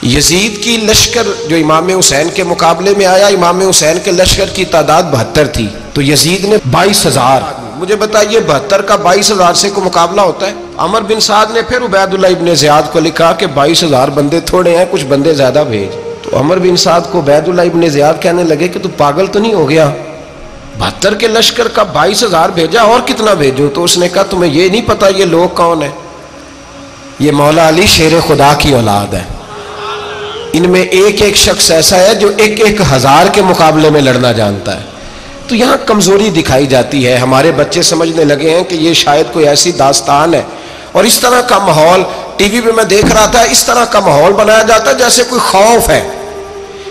یزید کی لشکر جو امام حسین کے مقابلے میں آیا، امام حسین کے لشکر کی تعداد 72 تھی، تو یزید نے 22,000. مجھے بتائیے 72 کا 22,000 سے کوئی مقابلہ ہوتا ہے؟ عمر بن سعد نے پھر عبید اللہ ابن زیاد کو لکھا کہ 22,000 بندے تھوڑے ہیں، کچھ بندے زیادہ بھیج. تو عمر بن سعد کو عبید اللہ ابن زیاد کہنے لگے کہ تو پاگل تو نہیں ہو گیا، 72 کے لشکر کا 22,000 بھیجا، اور کتنا بھیجو؟ تو اس نے کہا تمہیں یہ نہیں پتا یہ لوگ کون ہیں؟ یہ مولا علی شیر خدا کی اولاد ہے. ان میں ایک ایک شخص ایسا ہے جو 1,000 کے مقابلے میں لڑنا جانتا ہے. تو یہاں کمزوری دکھائی جاتی ہے. ہمارے بچے سمجھنے لگے ہیں کہ یہ شاید کوئی ایسی داستان ہے، اور اس طرح کا ماحول ٹی وی پہ میں دیکھ رہا تھا، اس طرح کا ماحول بنایا جاتا ہے جیسے کوئی خوف ہے.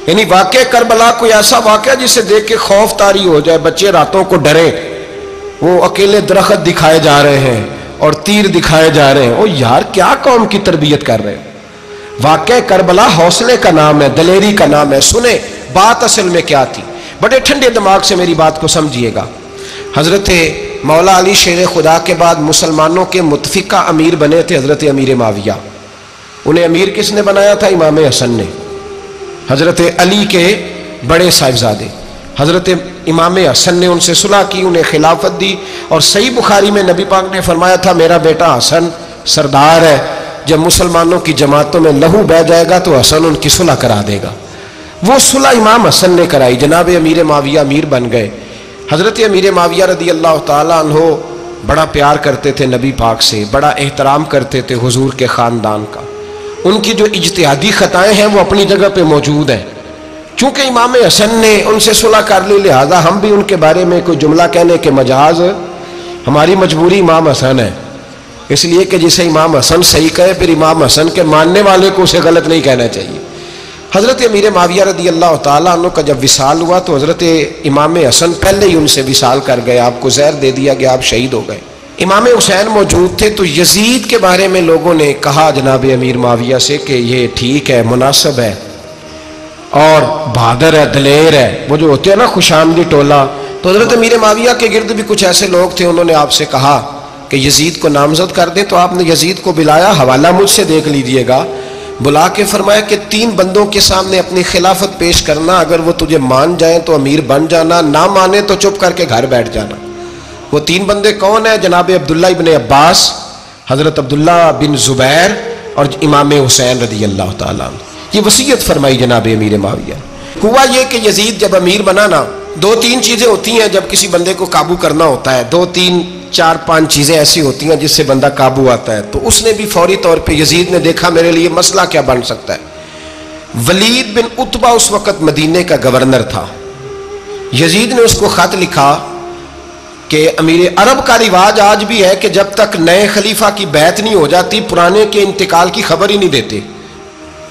یعنی واقع کربلا کوئی ایسا واقعہ جسے دیکھ کے خوف طاری ہو جائے، بچے راتوں کو ڈرے. وہ اکیلے درخت دکھائے جا رہے ہیں اور تیر دکھائے جا رہے ہیں. او یار کیا قوم کی تربیت کر رہے ہیں؟ واقع کربلا حوصلے کا نام ہے، دلیری کا نام ہے. سنیں بات اصل میں کیا تھی، بڑے ٹھنڈے دماغ سے میری بات کو سمجھیے گا. حضرت مولا علی شیر خدا کے بعد مسلمانوں کے متفقہ امیر بنے تھے حضرت امیر معاویہ. انہیں امیر کس نے بنایا تھا؟ امام حسن نے، حضرت علی کے بڑے صاحبزادے. حضرت امام حسن نے ان سے صلح کی، انہیں خلافت دی. اور صحیح بخاری میں نبی پاک نے فرمایا تھا میرا بیٹا حسن سردار ہے، جب مسلمانوں کی جماعتوں میں لہو بہہ جائے گا تو حسن ان کی صلح کرا دے گا. وہ صلح امام حسن نے کرائی، جناب امیر معاویہ امیر بن گئے. حضرت امیر معاویہ رضی اللہ تعالیٰ عنہ بڑا پیار کرتے تھے نبی پاک سے، بڑا احترام کرتے تھے حضور کے خاندان کا. ان کی جو اجتہادی خطائیں ہیں وہ اپنی جگہ پہ موجود ہیں. چونکہ امام حسن نے ان سے صلح کر لی، لہذا ہم بھی ان کے بارے میں کوئی جملہ کہنے کے مجاز، ہماری مجبوری امام حسن ہے. اس لیے کہ جسے امام حسن صحیح کہے پھر امام حسن کے ماننے والے کو اسے غلط نہیں کہنا چاہیے. حضرت امیر معاویہ رضی اللہ تعالیٰ عنہ کا جب وصال ہوا تو حضرت امام حسن پہلے ہی ان سے وصال کر گئے، آپ کو زہر دے دیا گیا، آپ شہید ہو گئے. امام حسین موجود تھے. تو یزید کے بارے میں لوگوں نے کہا جناب امیر معاویہ سے کہ یہ ٹھیک ہے، مناسب ہے اور بہادر ہے، دلیر ہے، وہ جو ہوتے ہیں نا خوش آمدی ٹولہ. تو حضرت امیر معاویہ کے گرد بھی کچھ ایسے لوگ تھے، انہوں نے آپ سے کہا کہ یزید کو نامزد کر دیں. تو آپ نے یزید کو بلایا، حوالہ مجھ سے دیکھ لیجئے گا. بلا کے فرمایا کہ 3 بندوں کے سامنے اپنی خلافت پیش کرنا، اگر وہ تجھے مان جائیں تو امیر بن جانا، نہ مانے تو چپ کر کے گھر بیٹھ جانا. وہ 3 بندے کون ہیں؟ جناب عبداللہ ابن عباس، حضرت عبداللہ بن زبیر اور امام حسین رضی اللہ تعالیٰ عنہ. یہ وصیت فرمائی جناب امیر معاویہ. ہوا یہ کہ یزید جب امیر بنا نا، 2-3 چیزیں ہوتی ہیں جب کسی بندے کو قابو کرنا ہوتا ہے، 2-3-4-5 چیزیں ایسی ہوتی ہیں جس سے بندہ قابو آتا ہے. تو اس نے بھی فوری طور پہ، یزید نے دیکھا میرے لیے مسئلہ کیا بن سکتا ہے. ولید بن عتبہ اس وقت مدینے کا گورنر تھا. یزید نے اس کو خط لکھا کہ امیر عرب کا رواج آج بھی ہے کہ جب تک نئے خلیفہ کی بیعت نہیں ہو جاتی پرانے کے انتقال کی خبر ہی نہیں دیتے،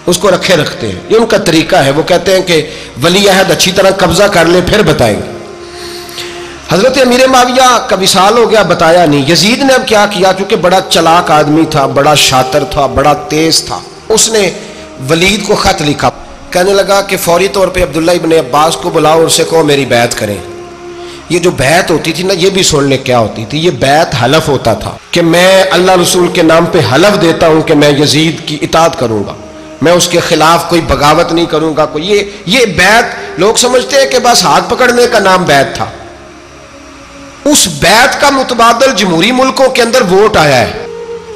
اس کو رکھے رکھتے ہیں. یہ ان کا طریقہ ہے. وہ کہتے ہیں کہ ولی عہد اچھی طرح قبضہ کر لے پھر بتائیں گے. حضرت امیر معاویہ کا وصال ہو گیا، بتایا نہیں. یزید نے اب کیا کیا، کیونکہ بڑا چلاک آدمی تھا، بڑا شاطر تھا، بڑا تیز تھا. اس نے ولید کو خط لکھا، کہنے لگا کہ فوری طور پہ عبداللہ ابن عباس کو بلاؤ اور اسے کہو میری بیعت کریں. یہ جو بیعت ہوتی تھی نا، یہ بھی سن لے کیا ہوتی تھی. یہ بیعت حلف ہوتا تھا کہ میں اللہ رسول کے نام پہ حلف دیتا ہوں کہ میں یزید کی اطاعت کروں گا، میں اس کے خلاف کوئی بغاوت نہیں کروں گا. کوئی یہ بیعت لوگ سمجھتے ہیں کہ بس ہاتھ پکڑنے کا نام بیعت تھا. اس بیعت کا متبادل جمہوری ملکوں کے اندر ووٹ آیا ہے.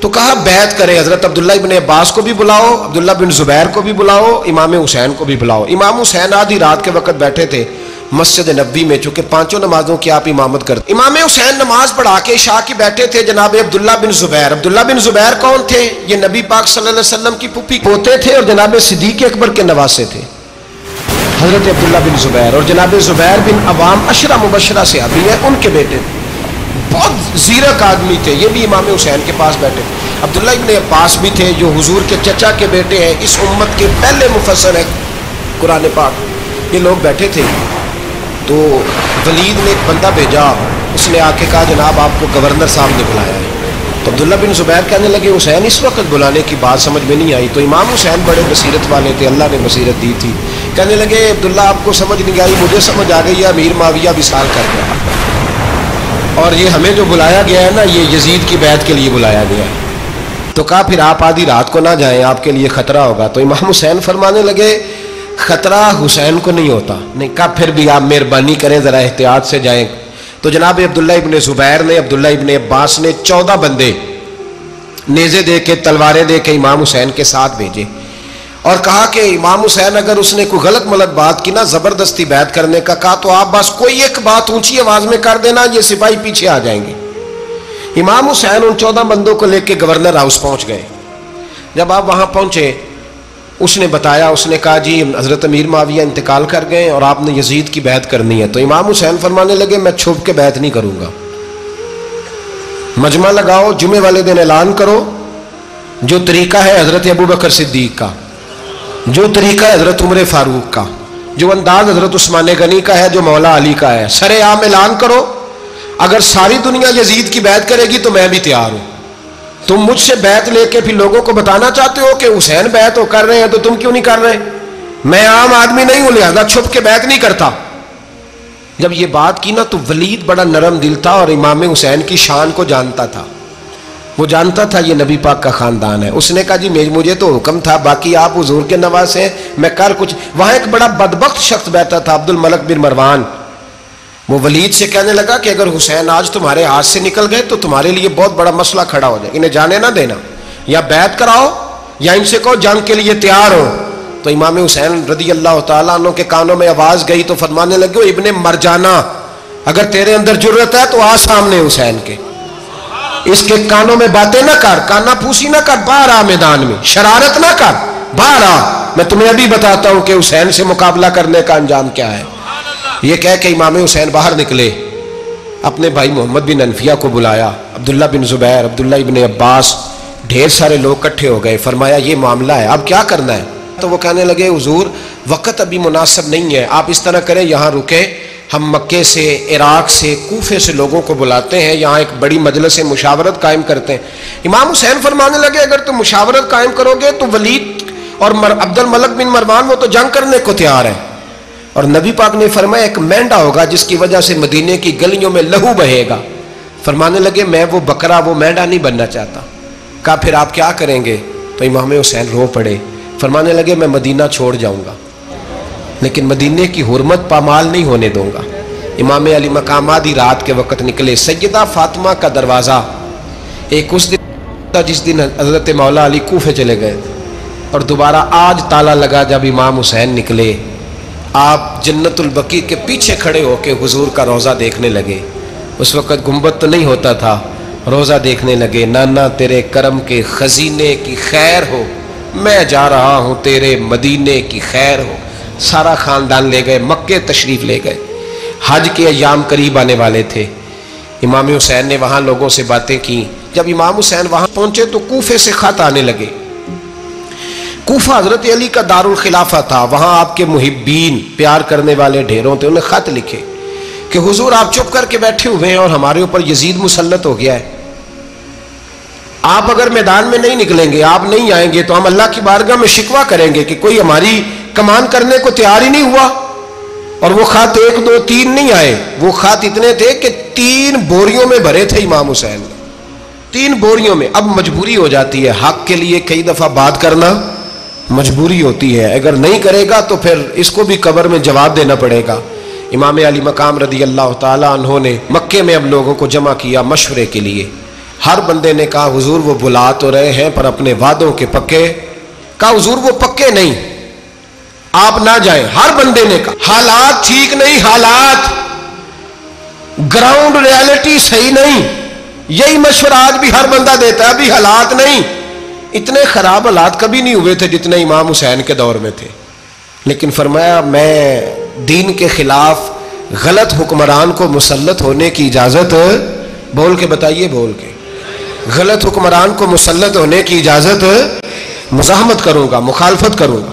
تو کہا بیعت کرے. حضرت عبداللہ ابن عباس کو بھی بلاؤ، عبداللہ بن زبیر کو بھی بلاؤ، امام حسین کو بھی بلاؤ. امام حسین آدھی رات کے وقت بیٹھے تھے مسجد نبوی میں، چونکہ 5 نمازوں کی آپ امامت کرتے. امام حسین نماز پڑھا کے عشاء کی بیٹھے تھے. جناب عبداللہ بن زبیر، عبداللہ بن زبیر کون تھے؟ یہ نبی پاک صلی اللہ علیہ وسلم کی پھوپھی پوتے تھے اور جناب صدیق اکبر کے نواسے تھے. حضرت عبداللہ بن زبیر اور جناب زبیر بن عوام عشرہ مبشرہ صحابی ہیں، ان کے بیٹے تھے. بہت زیرک آدمی تھے. یہ بھی امام حسین کے پاس بیٹھے. عبداللہ ابن عباس بھی تھے جو حضور کے چچا کے بیٹے ہیں، اس امت کے پہلے مفسر ہیں قرآن پاک. یہ لوگ بیٹھے تھے. تو ولید نے ایک بندہ بھیجا، اس نے آ کے کہا جناب آپ کو گورنر صاحب نے بلایا ہے. تو عبداللہ بن زبیر کہنے لگے حسین اس وقت بلانے کی بات سمجھ میں نہیں آئی. تو امام حسین بڑے بصیرت والے تھے، اللہ نے بصیرت دی تھی. کہنے لگے عبداللہ آپ کو سمجھ نہیں آئی، مجھے سمجھ آ گئی ہے، امیر معاویہ وصال کر گیا اور یہ ہمیں جو بلایا گیا ہے نا، یہ یزید کی بیعت کے لیے بلایا گیا ہے. تو کہا پھر آپ آدھی رات کو نہ جائیں، آپ کے لیے خطرہ ہوگا۔ تو امام حسین فرمانے لگے خطرہ حسین کو نہیں ہوتا۔ نہیں، کہا پھر بھی آپ مہربانی کریں ذرا احتیاط سے جائیں۔ تو جناب عبداللہ ابن زبیر نے، عبداللہ ابن عباس نے 14 بندے نیزے دے کے، تلواریں دے کے امام حسین کے ساتھ بھیجے اور کہا کہ امام حسین اگر اس نے کوئی غلط ملت بات کی نا، زبردستی بیعت کرنے کا کہا، تو آپ بس کوئی ایک بات اونچی آواز میں کر دینا، یہ سپاہی پیچھے آ جائیں گے۔ امام حسین ان 14 بندوں کو لے کے گورنر ہاؤس پہنچ گئے۔ جب آپ وہاں پہنچے، اس نے بتایا، اس نے کہا جی حضرت امیر معاویہ انتقال کر گئے اور آپ نے یزید کی بیعت کرنی ہے۔ تو امام حسین فرمانے لگے میں چھپ کے بیعت نہیں کروں گا، مجمع لگاؤ، جمعے والے دن اعلان کرو، جو طریقہ ہے حضرت ابوبکر صدیق کا، جو طریقہ ہے حضرت عمر فاروق کا، جو انداز حضرت عثمان غنی کا ہے، جو مولا علی کا ہے، سر عام اعلان کرو، اگر ساری دنیا یزید کی بیعت کرے گی تو میں بھی تیار ہوں۔ تم مجھ سے بیعت لے کے پھر لوگوں کو بتانا چاہتے ہو کہ حسین بیعت ہو کر رہے ہیں تو تم کیوں نہیں کر رہے؟ میں عام آدمی نہیں ہوں، لہذا چھپ کے بیعت نہیں کرتا۔ جب یہ بات کی نا تو ولید بڑا نرم دل تھا اور امام حسین کی شان کو جانتا تھا، وہ جانتا تھا یہ نبی پاک کا خاندان ہے۔ اس نے کہا جی مجھے تو حکم تھا، باقی آپ حضور کے نواز ہیں، میں کر کچھ۔ وہاں ایک بڑا بدبخت شخص بیٹھا تھا، عبد الملک بن مروان، وہ ولید سے کہنے لگا کہ اگر حسین آج تمہارے ہاتھ سے نکل گئے تو تمہارے لیے بہت بڑا مسئلہ کھڑا ہو جائے، انہیں جانے نہ دینا، یا بیعت کراؤ یا ان سے کہو جنگ کے لیے تیار ہو۔ تو امام حسین رضی اللہ تعالیٰ عنہ کے کانوں میں آواز گئی تو فرمانے لگے ابن مرجانہ، اگر تیرے اندر جرت ہے تو آ سامنے حسین کے، اس کے کانوں میں باتیں نہ کر، کانا پھوسی نہ کر، باہر آ میدان میں، شرارت نہ کر، باہر آ، میں تمہیں ابھی بتاتا ہوں کہ حسین سے مقابلہ کرنے کا انجام کیا ہے۔ یہ کہہ کہ امام حسین باہر نکلے، اپنے بھائی محمد بن انفیہ کو بلایا، عبداللہ بن زبیر، عبداللہ ابن عباس، ڈھیر سارے لوگ اکٹھے ہو گئے۔ فرمایا یہ معاملہ ہے، اب کیا کرنا ہے؟ تو وہ کہنے لگے حضور وقت ابھی مناسب نہیں ہے، آپ اس طرح کریں یہاں رکیں، ہم مکے سے، عراق سے، کوفے سے لوگوں کو بلاتے ہیں، یہاں ایک بڑی مجلس مشاورت قائم کرتے ہیں۔ امام حسین فرمانے لگے اگر تم مشاورت قائم کرو گے تو ولید اور عبد الملک بن مروان وہ تو جنگ کرنے کو تیار ہیں، اور نبی پاک نے فرمایا ایک مینڈا ہوگا جس کی وجہ سے مدینے کی گلیوں میں لہو بہے گا۔ فرمانے لگے میں وہ بکرا، وہ مینڈا نہیں بننا چاہتا۔ کہا پھر آپ کیا کریں گے؟ تو امام حسین رو پڑے، فرمانے لگے میں مدینہ چھوڑ جاؤں گا لیکن مدینے کی حرمت پامال نہیں ہونے دوں گا۔ امام علی مقام آدھی رات کے وقت نکلے، سیدہ فاطمہ کا دروازہ ایک اس دن تھا جس دن حضرت مولا علی کوفے چلے گئے، اور دوبارہ آج تالا لگا جب امام حسین نکلے۔ آپ جنت البقیع کے پیچھے کھڑے ہو کے حضور کا روضہ دیکھنے لگے، اس وقت گنبد تو نہیں ہوتا تھا، روضہ دیکھنے لگے۔ نانا تیرے کرم کے خزینے کی خیر ہو، میں جا رہا ہوں تیرے مدینے کی خیر ہو۔ سارا خاندان لے گئے، مکے تشریف لے گئے، حج کے ایام قریب آنے والے تھے۔ امام حسین نے وہاں لوگوں سے باتیں کی۔ جب امام حسین وہاں پہنچے تو کوفے سے خط آنے لگے۔ کوفہ حضرت علی کا دارالخلافہ تھا، وہاں آپ کے محبین، پیار کرنے والے ڈھیروں تھے، انہیں خط لکھے کہ حضور آپ چپ کر کے بیٹھے ہوئے ہیں اور ہمارے اوپر یزید مسلط ہو گیا ہے، آپ اگر میدان میں نہیں نکلیں گے، آپ نہیں آئیں گے تو ہم اللہ کی بارگاہ میں شکوہ کریں گے کہ کوئی ہماری کمان کرنے کو تیار ہی نہیں ہوا۔ اور وہ خط 1 2 3 نہیں آئے، وہ خط اتنے تھے کہ 3 بوریوں میں بھرے تھے امام حسین، 3 بوریوں میں۔ اب مجبوری ہو جاتی ہے، حق کے لیے کئی دفعہ بات کرنا مجبوری ہوتی ہے، اگر نہیں کرے گا تو پھر اس کو بھی قبر میں جواب دینا پڑے گا۔ امام علی مقام رضی اللہ تعالیٰ عنہ نے مکے میں اب لوگوں کو جمع کیا مشورے کے لیے۔ ہر بندے نے کہا حضور وہ بلا تو رہے ہیں پر اپنے وعدوں کے پکے۔ کہا حضور وہ پکے نہیں، آپ نہ جائیں۔ ہر بندے نے کہا حالات ٹھیک نہیں، حالات گراؤنڈ ریالٹی صحیح نہیں، یہی مشورہ آج بھی ہر بندہ دیتا ہے، ابھی حالات نہیں۔ اتنے خراب حالات کبھی نہیں ہوئے تھے جتنے امام حسین کے دور میں تھے، لیکن فرمایا میں دین کے خلاف غلط حکمران کو مسلط ہونے کی اجازت، بول کے بتائیے، بول کے، غلط حکمران کو مسلط ہونے کی اجازت مزاحمت کروں گا، مخالفت کروں گا۔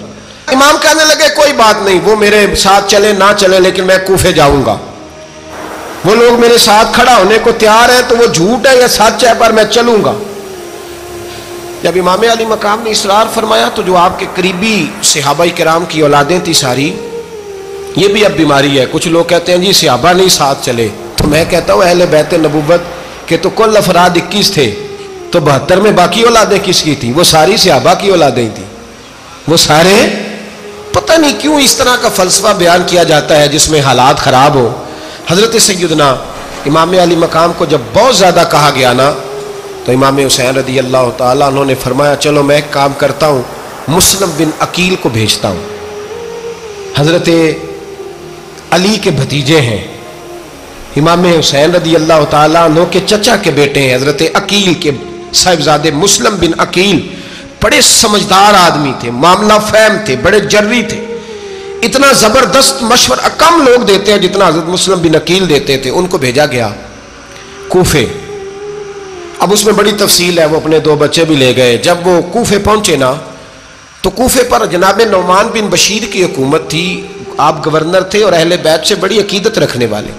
امام کہنے لگے کوئی بات نہیں، وہ میرے ساتھ چلے نہ چلے لیکن میں کوفے جاؤں گا، وہ لوگ میرے ساتھ کھڑا ہونے کو تیار ہے تو وہ جھوٹ ہے یا سچ ہے پر میں چلوں گا۔ جب امام علی مقام نے اصرار فرمایا تو جو آپ کے قریبی صحابہ کرام کی اولادیں تھی ساری، یہ بھی اب بیماری ہے، کچھ لوگ کہتے ہیں جی صحابہ نہیں ساتھ چلے، تو میں کہتا ہوں اہل بیت نبوت کے تو کل افراد 21 تھے، تو 72 میں باقی اولادیں کس کی تھی؟ وہ ساری صحابہ کی اولادیں تھیں، وہ سارے، پتہ نہیں کیوں اس طرح کا فلسفہ بیان کیا جاتا ہے جس میں حالات خراب ہو۔ حضرت سیدنا امام علی مقام کو جب بہت زیادہ کہا گیا نا تو امام حسین رضی اللہ تعالیٰ انہوں نے فرمایا چلو میں ایک کام کرتا ہوں، مسلم بن عقیل کو بھیجتا ہوں، حضرت علی کے بھتیجے ہیں، امام حسین رضی اللہ تعالیٰ عنہ کے چچا کے بیٹے ہیں، حضرت عقیل کے صاحبزادے مسلم بن عقیل بڑے سمجھدار آدمی تھے، معاملہ فہم تھے، بڑے جری تھے، اتنا زبردست مشورہ کم لوگ دیتے ہیں جتنا حضرت مسلم بن عقیل دیتے تھے۔ ان کو بھیجا گیا کوفے۔ اب اس میں بڑی تفصیل ہے، وہ اپنے 2 بچے بھی لے گئے۔ جب وہ کوفے پہنچے نا تو کوفے پر جناب نعمان بن بشیر کی حکومت تھی، آپ گورنر تھے اور اہل بیت سے بڑی عقیدت رکھنے والے،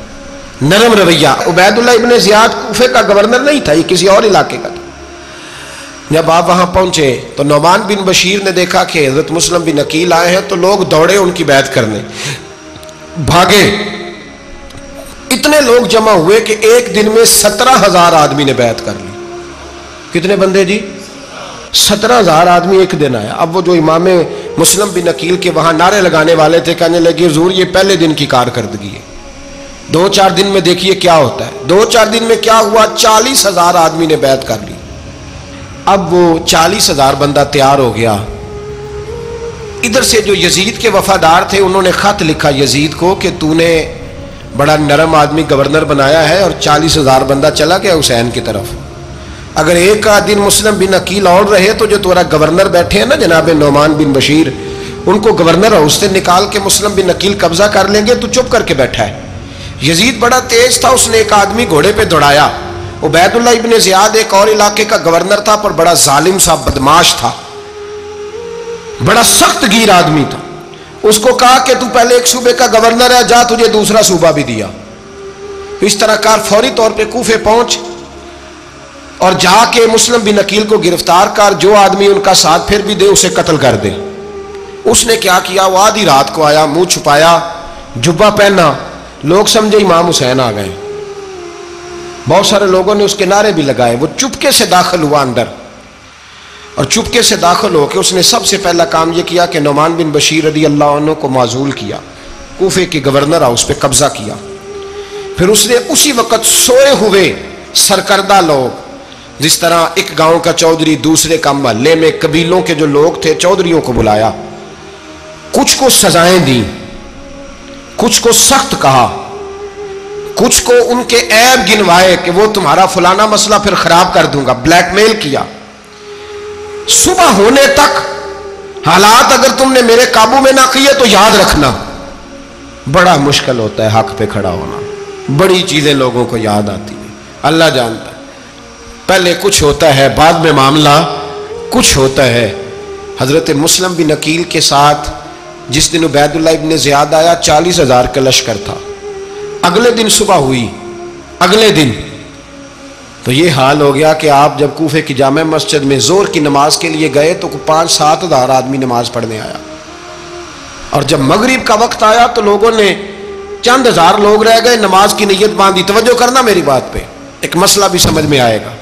نرم رویہ۔ عبید اللہ ابن زیاد کوفے کا گورنر نہیں تھا، یہ کسی اور علاقے کا تھا۔ جب آپ وہاں پہنچے تو نعمان بن بشیر نے دیکھا کہ حضرت مسلم بن عقیل آئے ہیں تو لوگ دوڑے ان کی بیعت کرنے، بھاگے، اتنے لوگ جمع ہوئے کہ ایک دن میں 17,000 آدمی نے بیعت کر لی۔ کتنے بندے جی؟ 17,000 آدمی ایک دن آیا۔ اب وہ جو امام مسلم بن عقیل کے وہاں نعرے لگانے والے تھے کہنے لگے حضور یہ پہلے دن کی کارکردگی ہے، 2-4 دن میں دیکھیے کیا ہوتا ہے۔ 2-4 دن میں کیا ہوا؟ 40,000 آدمی نے بیعت کر لی۔ اب وہ 40,000 بندہ تیار ہو گیا۔ ادھر سے جو یزید کے وفادار تھے انہوں نے خط لکھا یزید کو کہ تو نے بڑا نرم آدمی گورنر بنایا ہے اور 40,000 بندہ چلا گیا حسین کی طرف، اگر ایک دن مسلم بن عقیل اور رہے تو جو تمہارا گورنر بیٹھے ہیں نا جناب نعمان بن بشیر، ان کو گورنر ہاؤس سے نکال کے مسلم بن عقیل قبضہ کر لیں گے، تو چپ کر کے بیٹھا ہے۔ یزید بڑا تیز تھا، اس نے ایک آدمی گھوڑے پہ دوڑایا۔ عبید اللہ ابن زیاد ایک اور علاقے کا گورنر تھا پر بڑا ظالم سا بدماش تھا، بڑا سخت گیر آدمی تھا۔ اس کو کہا کہ تو پہلے ایک صوبے کا گورنر ہے، جا تجھے دوسرا صوبہ بھی دیا۔ اس طرح کار فوری طور پہ کوفے پہنچ اور جا کے مسلم بن عقیل کو گرفتار کر، جو آدمی ان کا ساتھ پھر بھی دے اسے قتل کر دے۔ اس نے کیا کیا؟ وہ آدھی رات کو آیا، منہ چھپایا، جبہ پہنا، لوگ سمجھے امام حسین آ گئے۔ بہت سارے لوگوں نے اس کے نعرے بھی لگائے۔ وہ چپکے سے داخل ہوا اندر، اور چپکے سے داخل ہو کے اس نے سب سے پہلا کام یہ کیا کہ نعمان بن بشیر رضی اللہ عنہ کو معزول کیا، کوفے کی گورنر ہاؤس پہ قبضہ کیا۔ پھر اس نے اسی وقت سوئے ہوئے سرکردہ لوگ، جس طرح ایک گاؤں کا چودھری دوسرے کا محلے میں قبیلوں کے جو لوگ تھے چودھریوں کو بلایا، کچھ کو سزائیں دی، کچھ کو سخت کہا، کچھ کو ان کے عیب گنوائے کہ وہ تمہارا فلانا مسئلہ پھر خراب کر دوں گا، بلیک میل کیا۔ صبح ہونے تک حالات اگر تم نے میرے قابو میں نہ کیے تو یاد رکھنا بڑا مشکل ہوتا ہے حق پہ کھڑا ہونا، بڑی چیزیں لوگوں کو یاد آتی ہیں، اللہ جانتا ہے۔ پہلے کچھ ہوتا ہے، بعد میں معاملہ کچھ ہوتا ہے۔ حضرت مسلم بن عقیل کے ساتھ جس دن عبید اللہ ابن زیاد آیا 40,000 کا لشکر تھا۔ اگلے دن صبح ہوئی، اگلے دن تو یہ حال ہو گیا کہ آپ جب کوفے کی جامع مسجد میں زور کی نماز کے لیے گئے تو 5-7 ہزار آدمی نماز پڑھنے آیا، اور جب مغرب کا وقت آیا تو لوگوں نے چند ہزار لوگ رہ گئے، نماز کی نیت باندھی۔ توجہ کرنا میری بات پہ، ایک مسئلہ بھی سمجھ میں آئے گا۔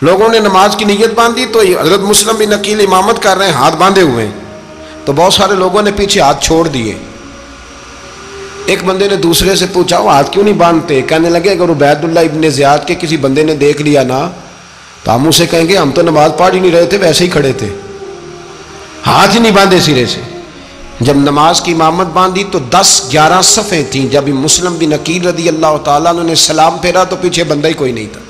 لوگوں نے نماز کی نیت باندھی تو حضرت مسلم بن عقیل امامت کر رہے ہیں، ہاتھ باندھے ہوئے ہیں، تو بہت سارے لوگوں نے پیچھے ہاتھ چھوڑ دیے۔ ایک بندے نے دوسرے سے پوچھا وہ ہاتھ کیوں نہیں باندھتے؟ کہنے لگے اگر عبید اللہ ابن زیاد کے کسی بندے نے دیکھ لیا نا تو ہم اسے کہیں گے ہم تو نماز پڑھ ہی نہیں رہے تھے، ویسے ہی کھڑے تھے، ہاتھ ہی نہیں باندھے سرے سے۔ جب نماز کی امامت باندھی تو 10-11 صفیں تھیں۔ جب مسلم بن عقیل رضی اللہ تعالیٰ عنہ نے سلام پھیرا تو پیچھے بندہ ہی کوئی نہیں تھا۔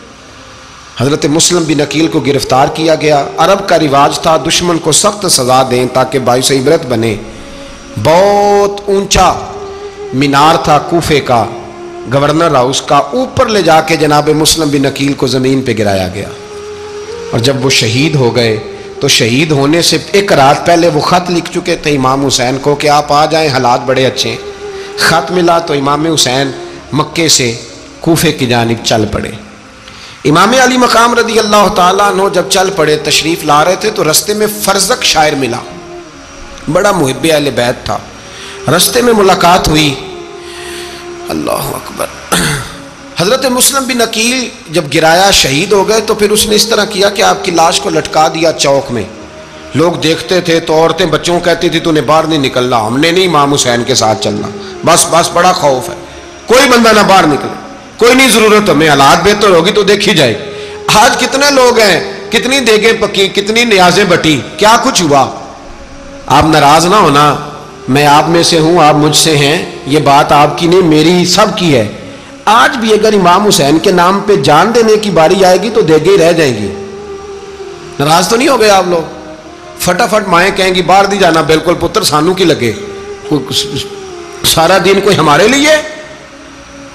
حضرت مسلم بن عقیل کو گرفتار کیا گیا۔ عرب کا رواج تھا دشمن کو سخت سزا دیں تاکہ باعث عبرت بنے۔ بہت اونچا مینار تھا کوفے کا، گورنر ہاؤس کا، اوپر لے جا کے جناب مسلم بن عقیل کو زمین پہ گرایا گیا۔ اور جب وہ شہید ہو گئے تو شہید ہونے سے ایک رات پہلے وہ خط لکھ چکے تھے امام حسین کو کہ آپ آ جائیں، حالات بڑے اچھے ہیں۔ خط ملا تو امام حسین مکے سے کوفے کی جانب چل پڑے۔ امام علی مقام رضی اللہ تعالیٰ عنہ جب چل پڑے، تشریف لا رہے تھے تو رستے میں فرزق شاعر ملا، بڑا محب اہل بیت تھا۔ رستے میں ملاقات ہوئی، اللہ اکبر، حضرت مسلم بن عقیل جب گرایا شہید ہو گئے تو پھر اس نے اس طرح کیا کہ آپ کی لاش کو لٹکا دیا چوک میں. لوگ دیکھتے تھے تو عورتیں بچوں کہتی تھی تو نے باہر نہیں نکلنا, ہم نے نہیں امام حسین کے ساتھ چلنا, بس بڑا خوف ہے, کوئی بندہ نہ باہر نکلے, کوئی نہیں ضرورت ہمیں, حالات بہتر ہوگی تو دیکھی جائے. آج کتنے لوگ ہیں, کتنی دیگیں پکی, کتنی نیازیں بٹی, کیا کچھ ہوا. آپ ناراض نہ ہونا, میں آپ میں سے ہوں, آپ مجھ سے ہیں, یہ بات آپ کی نہیں میری سب کی ہے. آج بھی اگر امام حسین کے نام پہ جان دینے کی باری آئے گی تو دیگیں ہی رہ جائیں گی. ناراض تو نہیں ہو گئے آپ لوگ؟ فٹافٹ مائیں کہیں گی باہر نہیں جانا, بالکل پتر سانو کی لگے, سارا دن کوئی ہمارے لیے.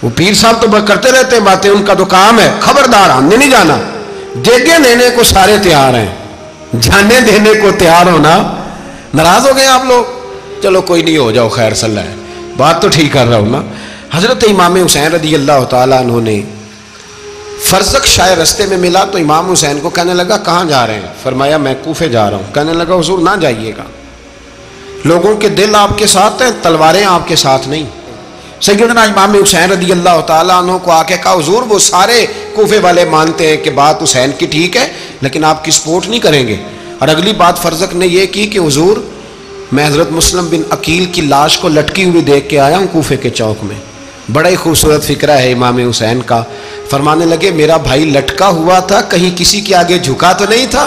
وہ پیر صاحب تو کرتے رہتے ہیں باتیں, ان کا تو کام ہے, خبردار ہم نے نہیں جانا. دیگیں دینے کو سارے تیار ہیں, جانے دینے کو تیار ہونا. ناراض ہو گئے آپ لوگ؟ چلو کوئی نہیں, ہو جاؤ, خیر صلی اللہ ہے, بات تو ٹھیک کر رہا ہوں نا. حضرت امام حسین رضی اللہ تعالیٰ عنہ نے فرزق شاہ رستے میں ملا تو امام حسین کو کہنے لگا کہاں جا رہے ہیں؟ فرمایا میں کوفے جا رہا ہوں. کہنے لگا حضور نہ جائیے گا, لوگوں کے دل آپ کے ساتھ ہیں, تلواریں آپ کے ساتھ نہیں. سیدنا امام حسین رضی اللہ تعالیٰ عنہ کو آ کے کہا حضور وہ سارے کوفے والے مانتے ہیں کہ بات حسین کی ٹھیک ہے لیکن آپ کی سپورٹ نہیں کریں گے. اور اگلی بات فرزق نے یہ کی کہ حضور میں حضرت مسلم بن عقیل کی لاش کو لٹکی ہوئی دیکھ کے آیا ہوں کوفے کے چوک میں. بڑا ہی خوبصورت فکرہ ہے امام حسین کا. فرمانے لگے میرا بھائی لٹکا ہوا تھا, کہیں کسی کے آگے جھکا تو نہیں تھا؟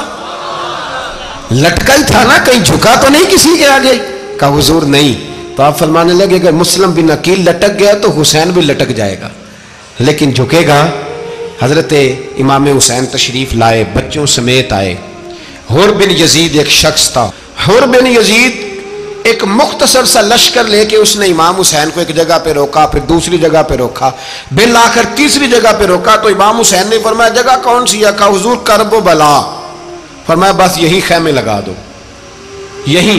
لٹکا ہی تھا نا, کہیں جھکا تو نہیں کسی کے آگے؟ کہا حضور نہیں. تو آپ فرمانے لگے اگر مسلم بن عقیل لٹک گیا تو حسین بھی لٹک جائے گا, لیکن جھکے گا. حضرت امام حسین تشریف لائے, بچوں سمیت آئے. حر بن یزید ایک شخص تھا. حر بن یزید ایک مختصر سا لشکر لے کے اس نے امام حسین کو ایک جگہ پہ روکا, پھر دوسری جگہ پہ روکا, بالآخر تیسری جگہ پہ روکا. تو امام حسین نے فرمایا جگہ کون سی ہے؟ کہا حضور کرب و بلا. فرمایا بس یہی خیمے لگا دو, یہی.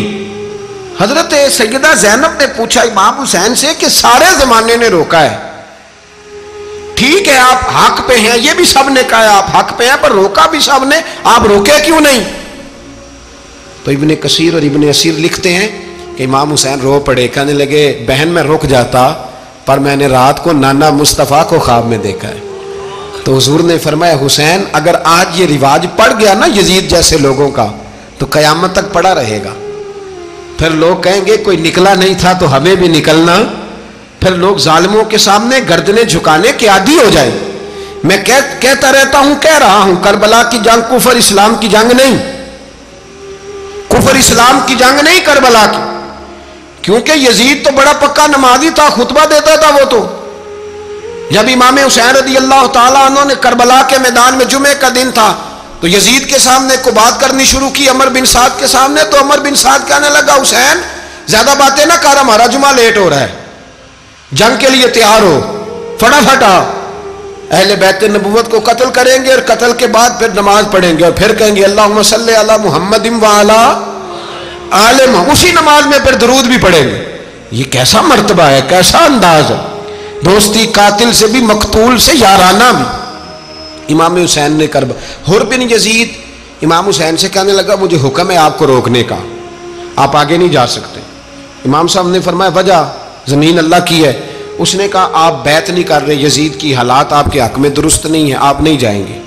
حضرت سیدہ زینب نے پوچھا امام حسین سے کہ سارے زمانے نے روکا ہے, ٹھیک ہے آپ حق پہ ہیں, یہ بھی سب نے کہا آپ حق پہ ہیں, پر روکا بھی سب نے, آپ روکے کیوں نہیں؟ تو ابن کثیر اور ابن اسیر لکھتے ہیں کہ امام حسین رو پڑے, کہنے لگے بہن میں رک جاتا پر میں نے رات کو نانا مصطفیٰ کو خواب میں دیکھا ہے. تو حضور نے فرمایا حسین اگر آج یہ رواج پڑ گیا نا یزید جیسے لوگوں کا تو قیامت تک پڑا رہے گا. پھر لوگ کہیں گے کوئی نکلا نہیں تھا تو ہمیں بھی نکلنا. پھر لوگ ظالموں کے سامنے گردنیں جھکانے کے عادی ہو جائیں. میں کہتا رہتا ہوں, کہہ رہا ہوں, کربلا کی جنگ کفر اسلام کی جنگ نہیں, کفر اسلام کی جنگ نہیں کربلا کی. کیونکہ یزید تو بڑا پکا نمازی تھا, خطبہ دیتا تھا. وہ تو جب امام حسین رضی اللہ تعالیٰ عنہ نے کربلا کے میدان میں جمعے کا دن تھا تو یزید کے سامنے کو بات کرنی شروع کی, عمر بن سعد کے سامنے. تو عمر بن سعد کہنے لگا حسین زیادہ باتیں نہ کر, ہمارا جمعہ لیٹ ہو رہا ہے, جنگ کے لیے تیار ہو, فٹافٹ آ. اہل بیت نبوت کو قتل کریں گے اور قتل کے بعد پھر نماز پڑھیں گے اور پھر کہیں گے اللہم صلی علی محمد وعلی آل محمد, اسی نماز میں پھر درود بھی پڑھیں گے. یہ کیسا مرتبہ ہے, کیسا انداز ہے, دوستی قاتل سے بھی مقتول سے یارانہ بھی. امام حسین نے حر بن یزید امام حسین سے کہنے لگا مجھے حکم ہے آپ کو روکنے کا, آپ آگے نہیں جا سکتے. امام صاحب نے فرمایا وجہ زمین اللہ کی ہے. اس نے کہا آپ بیعت نہیں کر رہے, یزید کی حالات آپ کے حق میں درست نہیں ہیں, آپ نہیں جائیں گے.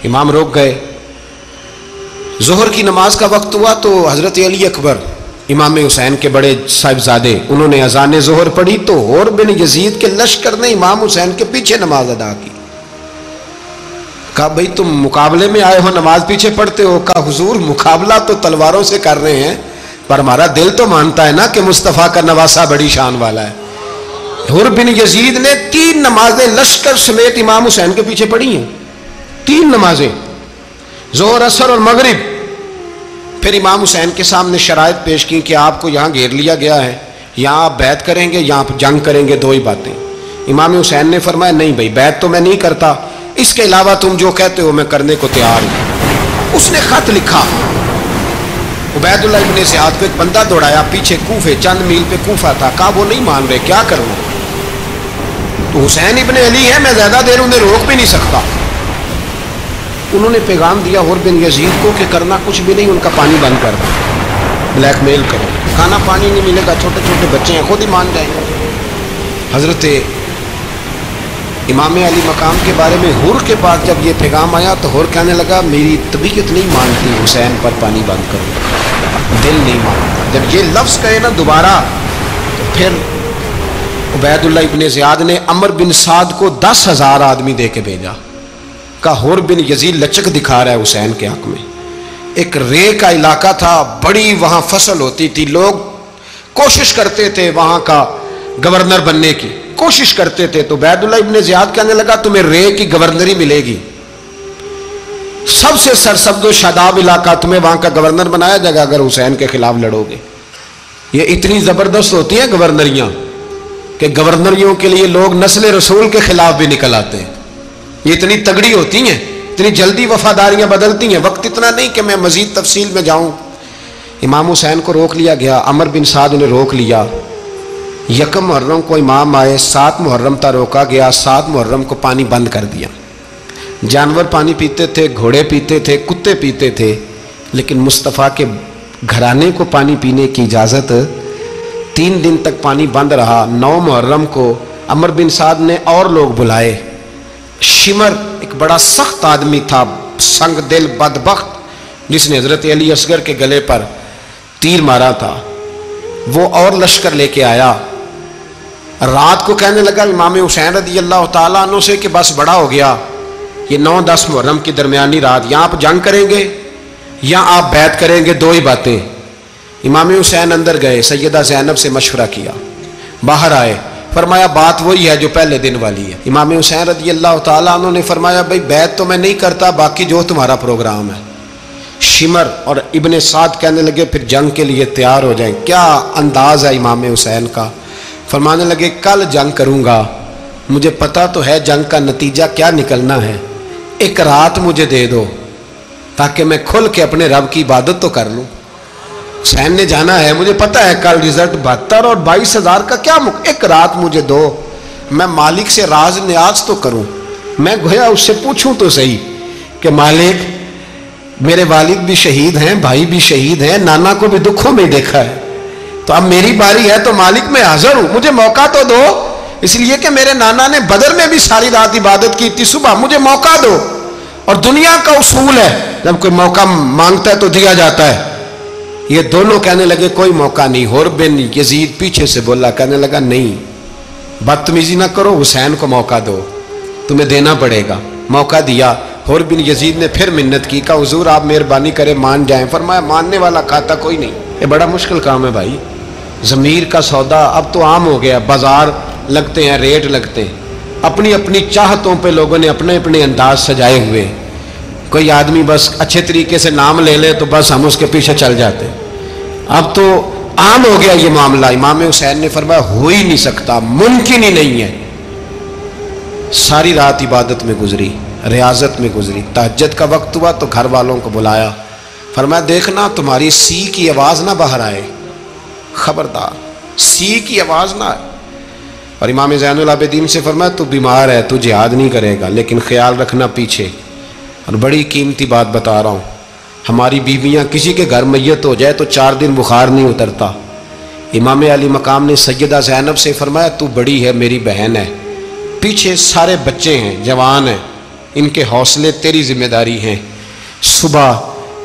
امام روک گئے. ظہر کی نماز کا وقت ہوا تو حضرت علی اکبر امام حسین کے بڑے صاحبزادے انہوں نے اذان ظہر پڑھی تو حر بن یزید کے لشکر نے امام حسین کے پیچھے نماز ادا کی. کہا بھئی تم مقابلے میں آئے ہو, نماز پیچھے پڑھتے ہو؟ کہا حضور مقابلہ تو تلواروں سے کر رہے ہیں پر ہمارا دل تو مانتا ہے نا کہ مصطفیٰ کا نواسہ بڑی شان والا ہے. حر بن یزید نے 3 نمازیں لشکر سمیت امام حسین کے پیچھے پڑھی ہیں, 3 نمازیں, ظہر اثر اور مغرب. پھر امام حسین کے سامنے شرائط پیش کی کہ آپ کو یہاں گھیر لیا گیا ہے, یہاں آپ بیعت کریں گے, یہاں جنگ کریں گے, 2 ہی باتیں. امام حسین نے فرمایا نہیں بھائی بیعت تو میں نہیں کرتا, اس کے علاوہ تم جو کہتے ہو میں کرنے کو تیار ہوں. اس نے خط لکھا, عبید اللہ ابن زیاد کو ایک بندہ دوڑایا پیچھے کوفے, چند میل پہ کوفہ تھا. کہا وہ نہیں مان رہے, کیا کروں؟ تو حسین ابن علی ہے, میں زیادہ دیر انہیں روک بھی نہیں سکتا. انہوں نے پیغام دیا حر بن یزید کو کہ کرنا کچھ بھی نہیں, ان کا پانی بند کر دو, بلیک میل کرو, کھانا پانی نہیں ملے گا, چھوٹے چھوٹے بچے ہیں, خود ہی مان جائیں گے. حضرت امام علی مقام کے بارے میں حور کے پاس جب یہ پیغام آیا تو حور کہنے لگا میری طبیعت نہیں مانتی حسین پر پانی بند کرو، دل نہیں مانتا۔ جب یہ لفظ کہے نا دوبارہ تو پھر عبید اللہ ابن زیاد نے عمر بن سعد کو 10,000 آدمی دے کے بھیجا، کہا حور بن یزید لچک دکھا رہا ہے حسین کے حق میں۔ ایک رے کا علاقہ تھا، بڑی وہاں فصل ہوتی تھی، لوگ کوشش کرتے تھے وہاں کا گورنر بننے کی، کوشش کرتے تھے۔ تو عبید اللہ ابن زیاد کہنے لگا تمہیں رے کی گورنری ملے گی، سب سے سرسبز و شاداب علاقہ، تمہیں وہاں کا گورنر بنایا جائے گا اگر حسین کے خلاف لڑو گے۔ یہ اتنی زبردست ہوتی ہیں گورنریاں کہ گورنریوں کے لیے لوگ نسل رسول کے خلاف بھی نکل آتے ہیں، یہ اتنی تگڑی ہوتی ہیں، اتنی جلدی وفاداریاں بدلتی ہیں۔ وقت اتنا نہیں کہ میں مزید تفصیل میں جاؤں۔ امام حسین کو روک لیا گیا، عمر بن سعد نے روک لیا۔ یکم محرم کو امام آئے، 7 محرم تا روکا گیا، 7 محرم کو پانی بند کر دیا۔ جانور پانی پیتے تھے، گھوڑے پیتے تھے، کتے پیتے تھے، لیکن مصطفیٰ کے گھرانے کو پانی پینے کی اجازت 3 دن تک پانی بند رہا۔ 9 محرم کو عمر بن سعد نے اور لوگ بلائے۔ شمر ایک بڑا سخت آدمی تھا، سنگ دل بدبخت، جس نے حضرت علی اصغر کے گلے پر تیر مارا تھا، وہ اور لشکر لے کے آیا۔ رات کو کہنے لگا امام حسین رضی اللہ تعالیٰ عنہ سے کہ بس بڑا ہو گیا، یہ 9-10 محرم کی درمیانی رات، یا آپ جنگ کریں گے یا آپ بیعت کریں گے، 2 ہی باتیں۔ امام حسین اندر گئے، سیدہ زینب سے مشورہ کیا، باہر آئے، فرمایا بات وہی ہے جو پہلے دن والی ہے۔ امام حسین رضی اللہ تعالیٰ عنہ نے فرمایا بھائی بیعت تو میں نہیں کرتا، باقی جو تمہارا پروگرام ہے۔ شمر اور ابن سعد کہنے لگے پھر جنگ کے لیے تیار ہو جائیں۔ کیا انداز ہے امام حسین کا، فرمانے لگے کل جنگ کروں گا، مجھے پتا تو ہے جنگ کا نتیجہ کیا نکلنا ہے، ایک رات مجھے دے دو تاکہ میں کھل کے اپنے رب کی عبادت تو کر لوں۔ حسین نے جانا ہے، مجھے پتا ہے کل رزلٹ 72 اور 22,000 کا کیا ایک رات مجھے دو، میں مالک سے راز نیاز تو کروں، میں گویا اس سے پوچھوں تو صحیح کہ مالک میرے والد بھی شہید ہیں، بھائی بھی شہید ہیں، نانا کو بھی دکھوں میں دیکھا ہے، تو اب میری باری ہے تو مالک میں حاضر ہوں، مجھے موقع تو دو، اس لیے کہ میرے نانا نے بدر میں بھی ساری رات عبادت کی تھی، صبح مجھے موقع دو۔ اور دنیا کا اصول ہے جب کوئی موقع مانگتا ہے تو دیا جاتا ہے۔ یہ دونوں کہنے لگے کوئی موقع نہیں۔ حور بن یزید پیچھے سے بولا، کہنے لگا نہیں بدتمیزی نہ کرو، حسین کو موقع دو، تمہیں دینا پڑے گا۔ موقع دیا۔ حور بن یزید نے پھر منت کی، کہا حضور آپ مہربانی کریں مان جائیں۔ فرمایا ماننے والا کھاتا کوئی نہیں۔ یہ بڑا مشکل کام ہے بھائی، ضمیر کا سودا اب تو عام ہو گیا، بازار لگتے ہیں، ریٹ لگتے ہیں، اپنی اپنی چاہتوں پہ لوگوں نے اپنے اپنے انداز سجائے ہوئے۔ کوئی آدمی بس اچھے طریقے سے نام لے لے تو بس ہم اس کے پیچھے چل جاتے، اب تو عام ہو گیا یہ معاملہ۔ امام حسین نے فرمایا ہو ہی نہیں سکتا، ممکن ہی نہیں ہے۔ ساری رات عبادت میں گزری، ریاضت میں گزری، تہجد کا وقت ہوا تو گھر والوں کو بلایا، فرمایا دیکھنا تمہاری سی کی آواز نہ باہر آئے، خبردار سی کی آواز نہ آئے۔ اور امام زین العابدین سے فرمایا تو بیمار ہے، تو جہاد نہیں کرے گا، لیکن خیال رکھنا پیچھے۔ اور بڑی قیمتی بات بتا رہا ہوں، ہماری بیویاں کسی کے گھر میت ہو جائے تو 4 دن بخار نہیں اترتا۔ امام علی مقام نے سیدہ زینب سے فرمایا تو بڑی ہے، میری بہن ہے، پیچھے سارے بچے ہیں، جوان ہیں، ان کے حوصلے تیری ذمہ داری ہیں۔ صبح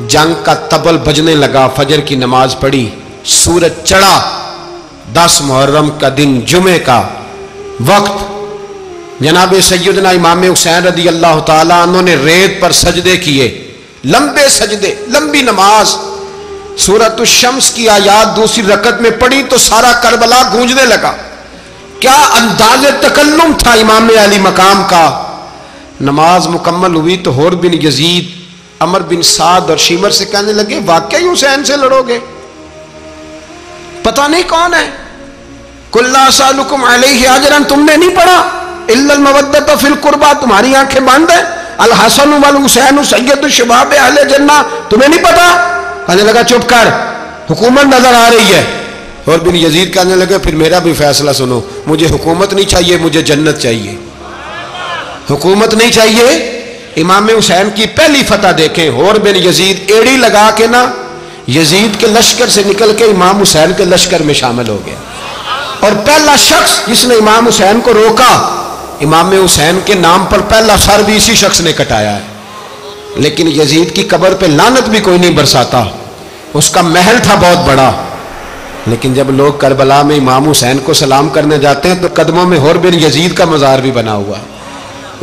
جنگ کا طبل بجنے لگا، فجر کی نماز پڑھی، سورج چڑھا، 10 محرم کا دن، جمعے کا وقت، جناب سیدنا امام حسین رضی اللہ تعالیٰ عنہ نے ریت پر سجدے کیے، لمبے سجدے، لمبی نماز۔ سورۃ الشمس کی آیات دوسری رکعت میں پڑھی تو سارا کربلا گونجنے لگا۔ کیا انداز تکلم تھا امام علی مقام کا۔ نماز مکمل ہوئی تو حور بن یزید، عمر بن سعد اور شمر سے کہنے لگے واقعی حسین سے لڑو گے؟ پتہ نہیں کون ہے۔ قُلْ لَا أَسْأَلُكُمْ عَلَيْهِ أَجْرًا، تم نے نہیں پڑھا، إِلَّا الْمَوَدَّةَ فِي الْقُرْبَى، تمہاری آنکھیں بند ہیں، الحسن والحسین سید الشباب اہل جنہ، تمہیں نہیں پتا؟ کہنے لگا چپ کر، حکومت نظر آ رہی ہے۔ اور بن یزید کہنے لگے پھر میرا بھی فیصلہ سنو، مجھے حکومت نہیں چاہیے، مجھے جنت چاہیے۔ حکومت نہیں چاہیے۔ امام حسین کی پہلی فتح دیکھیں، حور بن یزید ایڑی لگا کے نا یزید کے لشکر سے نکل کے امام حسین کے لشکر میں شامل ہو گیا، اور پہلا شخص جس نے امام حسین کو روکا امام حسین کے نام پر پہلا سر بھی اسی شخص نے کٹایا ہے، لیکن یزید کی قبر پہ لعنت بھی کوئی نہیں برساتا، اس کا محل تھا بہت بڑا، لیکن جب لوگ کربلا میں امام حسین کو سلام کرنے جاتے ہیں تو قدموں میں حر بن یزید کا مزار بھی بنا ہوا ہے،